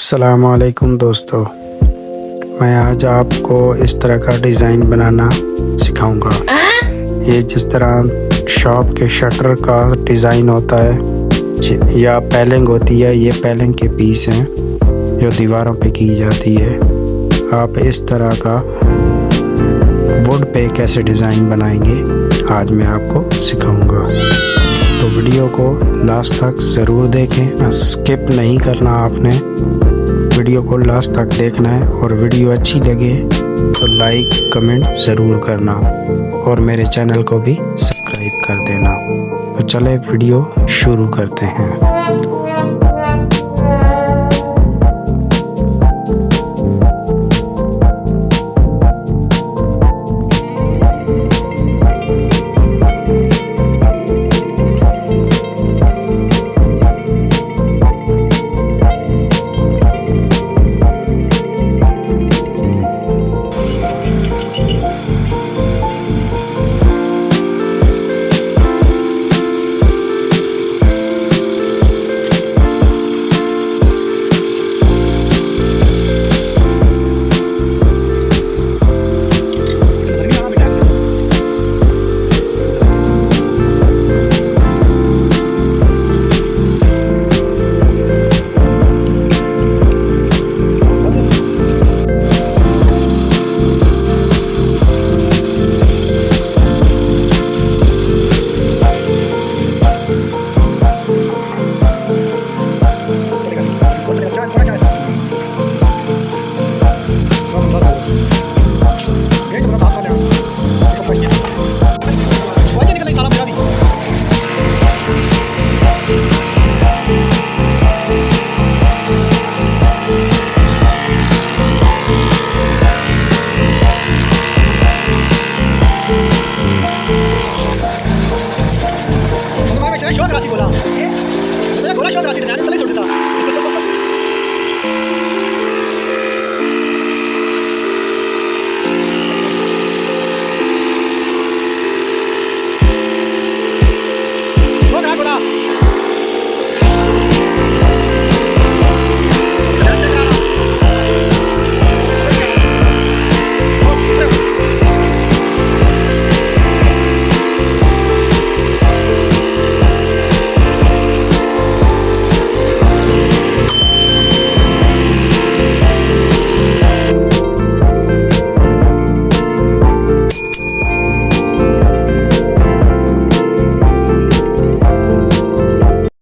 अस्सलाम-ओ-अलैकुम दोस्तों, मैं आज आपको इस तरह का डिज़ाइन बनाना सिखाऊंगा। ये जिस तरह शॉप के शटर का डिज़ाइन होता है या पैलिंग होती है, ये पैलिंग के पीस हैं जो दीवारों पे की जाती है। आप इस तरह का वुड पे कैसे डिज़ाइन बनाएंगे आज मैं आपको सिखाऊंगा। तो वीडियो को लास्ट तक ज़रूर देखें, स्किप नहीं करना आपने, वीडियो को लास्ट तक देखना है। और वीडियो अच्छी लगे तो लाइक कमेंट ज़रूर करना और मेरे चैनल को भी सब्सक्राइब कर देना। तो चले वीडियो शुरू करते हैं।